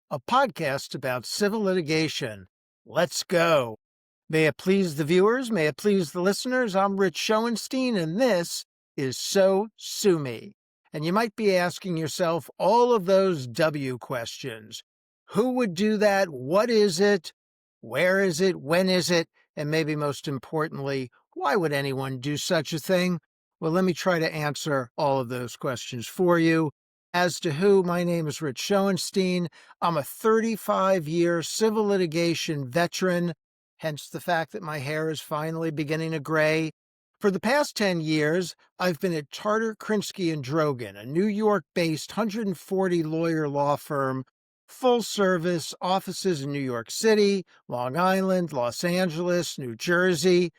a podcast about civil litigation. Let's go. May it please the viewers, may it please the listeners, I'm Rich Schoenstein, and this is So Sue Me. And you might be asking yourself all of those W questions. Who would do that? What is it? Where is it? When is it? And maybe most importantly, why would anyone do such a thing? Well, let me try to answer all of those questions for you. As to who, my name is Rich Schoenstein. I'm a 35-year civil litigation veteran, hence the fact that my hair is finally beginning to gray. For the past 10 years, I've been at Tarter, Krinsky, and Drogin, a New York-based 140-lawyer law firm, full service, offices in New York City, Long Island, Los Angeles, New Jersey.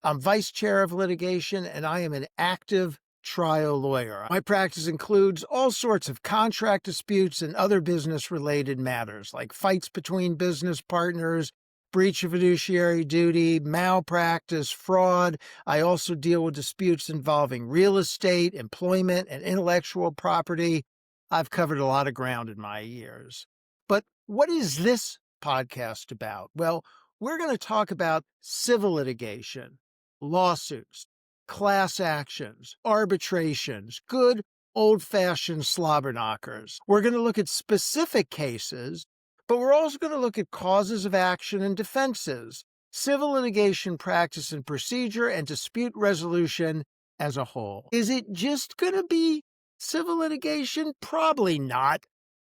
I'm vice chair of litigation, and I am an active trial lawyer. My practice includes all sorts of contract disputes and other business-related matters, like fights between business partners, breach of fiduciary duty, malpractice, fraud. I also deal with disputes involving real estate, employment, and intellectual property. I've covered a lot of ground in my years. But what is this podcast about? Well, we're going to talk about civil litigation, lawsuits, class actions, arbitrations, good old-fashioned slobber knockers. We're going to look at specific cases, but we're also going to look at causes of action and defenses, civil litigation practice and procedure, and dispute resolution as a whole. Is it just going to be civil litigation? Probably not.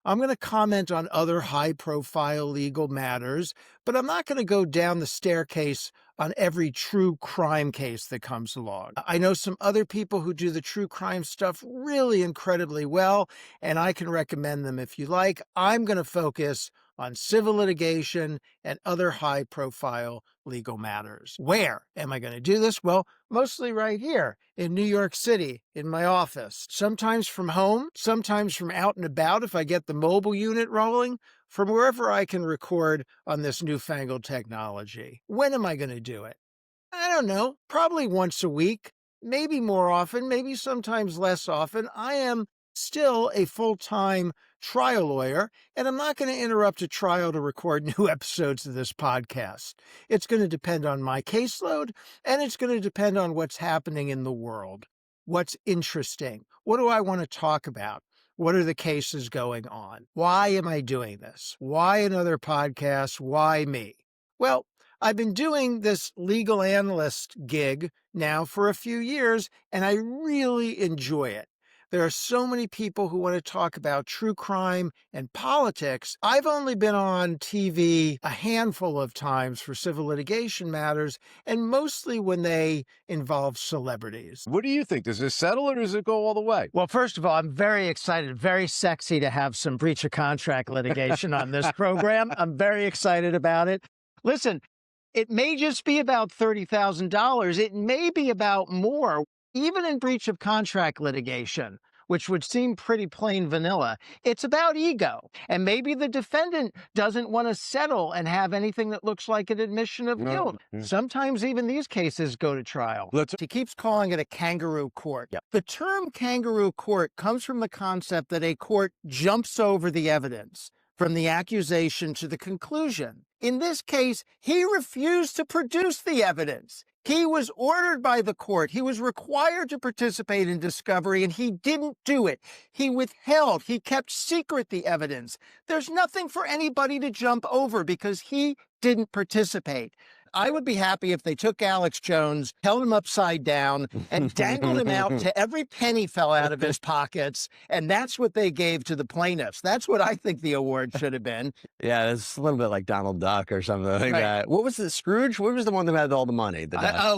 I'm going to comment on other high-profile legal matters, but I'm not going to go down the staircase on every true crime case that comes along. I know some other people who do the true crime stuff really incredibly well, and I can recommend them if you like. I'm going to focus on civil litigation and other high-profile legal matters. Where am I going to do this? Well, mostly right here in New York City, in my office. Sometimes from home, sometimes from out and about if I get the mobile unit rolling, from wherever I can record on this newfangled technology. When am I going to do it? I don't know, probably once a week, maybe more often, maybe sometimes less often. I am still a full-time trial lawyer, and I'm not going to interrupt a trial to record new episodes of this podcast. It's going to depend on my caseload, and it's going to depend on what's happening in the world. What's interesting? What do I want to talk about? What are the cases going on? Why am I doing this? Why another podcast? Why me? Well, I've been doing this legal analyst gig now for a few years, and I really enjoy it. There are so many people who want to talk about true crime and politics. I've only been on TV a handful of times for civil litigation matters, and mostly when they involve celebrities. What do you think? Does this settle or does it go all the way? Well, first of all, I'm very excited, very sexy to have some breach of contract litigation on this program. I'm very excited about it. Listen, it may just be about $30,000. It may be about more. Even in breach of contract litigation, which would seem pretty plain vanilla, it's about ego. And maybe the defendant doesn't want to settle and have anything that looks like an admission of guilt. Sometimes even these cases go to trial. He keeps calling it a kangaroo court. Yep. The term kangaroo court comes from the concept that a court jumps over the evidence from the accusation to the conclusion. In this case, he refused to produce the evidence. He was ordered by the court. He was required to participate in discovery, and he didn't do it. He withheld. He kept secret the evidence. There's nothing for anybody to jump over because he didn't participate. I would be happy if they took Alex Jones, held him upside down, and dangled him out till every penny fell out of his pockets, and that's what they gave to the plaintiffs. That's what I think the award should have been. Yeah, it's a little bit like Donald Duck or something like that. What was the Scrooge? What was the one that had all the money?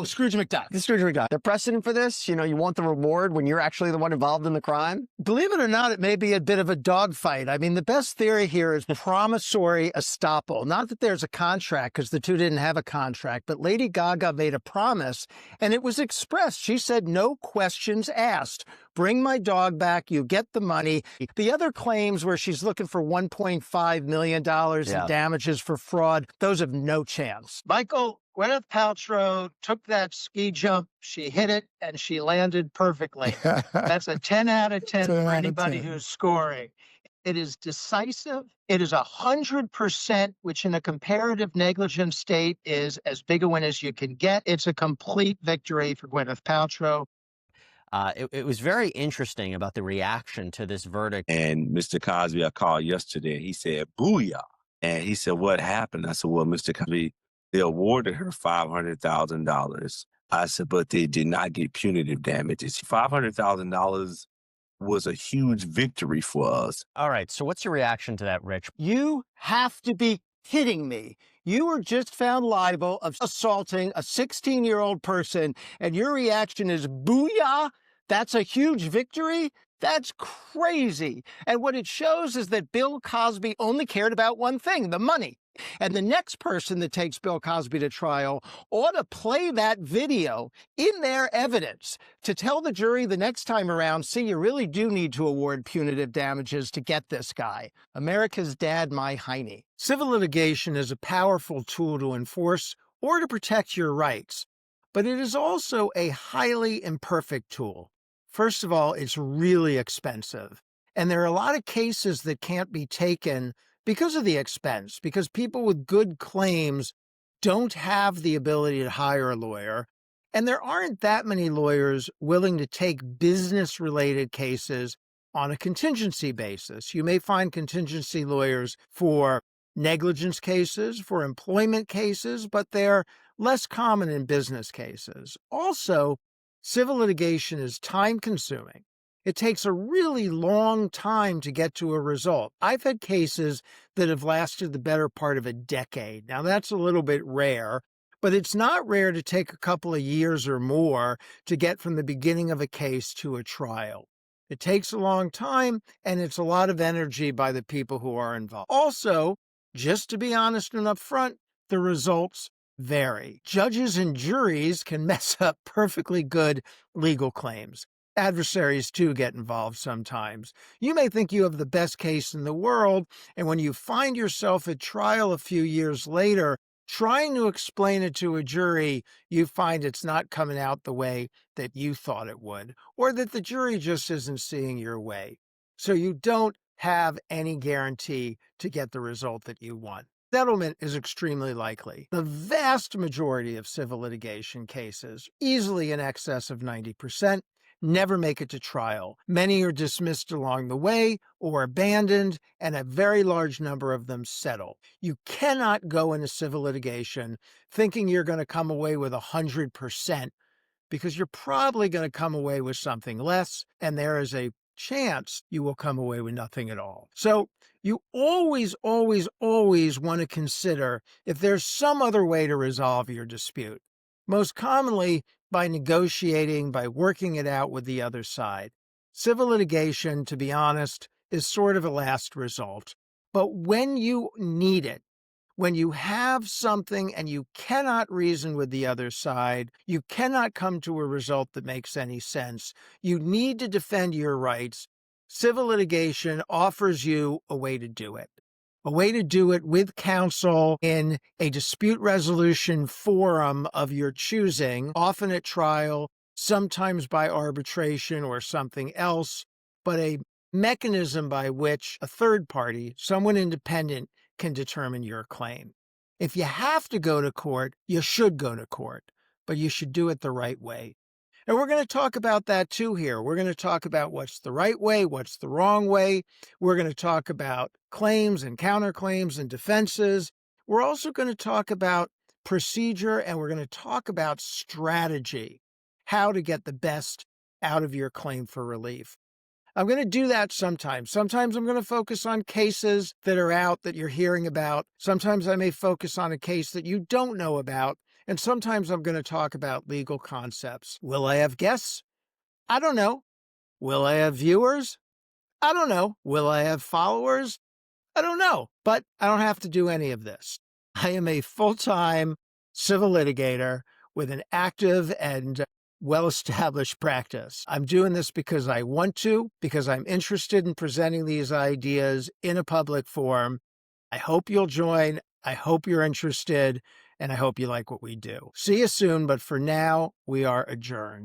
Scrooge McDuck. The Scrooge McJones. The precedent for this, you want the reward when you're actually the one involved in the crime? Believe it or not, it may be a bit of a dogfight. I mean, the best theory here is promissory estoppel. Not that there's a contract, because the two didn't have a contract, but Lady Gaga made a promise, and it was expressed. She said, no questions asked. Bring my dog back, you get the money. The other claims where she's looking for $1.5 million in damages for fraud, those have no chance. Michael, Gwyneth Paltrow took that ski jump, she hit it, and she landed perfectly. That's a 10 out of 10 for anybody who's scoring. It is decisive. It is 100%, which in a comparative negligence state is as big a win as you can get. It's a complete victory for Gwyneth Paltrow. It was very interesting about the reaction to this verdict. And Mr. Cosby, I called yesterday, and he said, "Booyah." And he said, "What happened?" I said, "Well, Mr. Cosby, they awarded her $500,000." I said, "But they did not get punitive damages. $500,000 was a huge victory for us." All right, so what's your reaction to that, Rich? You have to be kidding me. You were just found liable of assaulting a 16-year-old person, and your reaction is booyah? That's a huge victory? That's crazy. And what it shows is that Bill Cosby only cared about one thing, the money. And the next person that takes Bill Cosby to trial ought to play that video in their evidence to tell the jury the next time around, see, you really do need to award punitive damages to get this guy. America's dad, my hiney. Civil litigation is a powerful tool to enforce or to protect your rights, but it is also a highly imperfect tool. First of all, it's really expensive. And there are a lot of cases that can't be taken because of the expense, because people with good claims don't have the ability to hire a lawyer. And there aren't that many lawyers willing to take business-related cases on a contingency basis. You may find contingency lawyers for negligence cases, for employment cases, but they're less common in business cases. Also, civil litigation is time-consuming. It takes a really long time to get to a result. I've had cases that have lasted the better part of a decade. Now, that's a little bit rare, but it's not rare to take a couple of years or more to get from the beginning of a case to a trial. It takes a long time, and it's a lot of energy by the people who are involved. Also, just to be honest and upfront, the results vary. Judges and juries can mess up perfectly good legal claims. Adversaries, too, get involved sometimes. You may think you have the best case in the world, and when you find yourself at trial a few years later, trying to explain it to a jury, you find it's not coming out the way that you thought it would, or that the jury just isn't seeing your way. So you don't have any guarantee to get the result that you want. Settlement is extremely likely. The vast majority of civil litigation cases, easily in excess of 90%, never make it to trial. Many are dismissed along the way or abandoned, and a very large number of them settle. You cannot go into civil litigation thinking you're going to come away with 100%, because you're probably going to come away with something less, and there is a chance you will come away with nothing at all. So you always, always, always want to consider if there's some other way to resolve your dispute. Most commonly, by negotiating, by working it out with the other side. Civil litigation, to be honest, is sort of a last result. But when you need it, when you have something and you cannot reason with the other side, you cannot come to a result that makes any sense, you need to defend your rights, civil litigation offers you a way to do it. A way to do it with counsel in a dispute resolution forum of your choosing, often at trial, sometimes by arbitration or something else, but a mechanism by which a third party, someone independent, can determine your claim. If you have to go to court, you should go to court, but you should do it the right way. And we're going to talk about that too here. We're going to talk about what's the right way, what's the wrong way. We're going to talk about claims and counterclaims and defenses. We're also going to talk about procedure, and we're going to talk about strategy, how to get the best out of your claim for relief. I'm going to do that sometimes. Sometimes I'm going to focus on cases that are out that you're hearing about. Sometimes I may focus on a case that you don't know about. And sometimes I'm going to talk about legal concepts. Will I have guests? I don't know. Will I have viewers? I don't know. Will I have followers? I don't know. But I don't have to do any of this. I am a full-time civil litigator with an active and well-established practice. I'm doing this because I want to, because I'm interested in presenting these ideas in a public forum. I hope you'll join. I hope you're interested, and I hope you like what we do. See you soon, but for now, we are adjourned.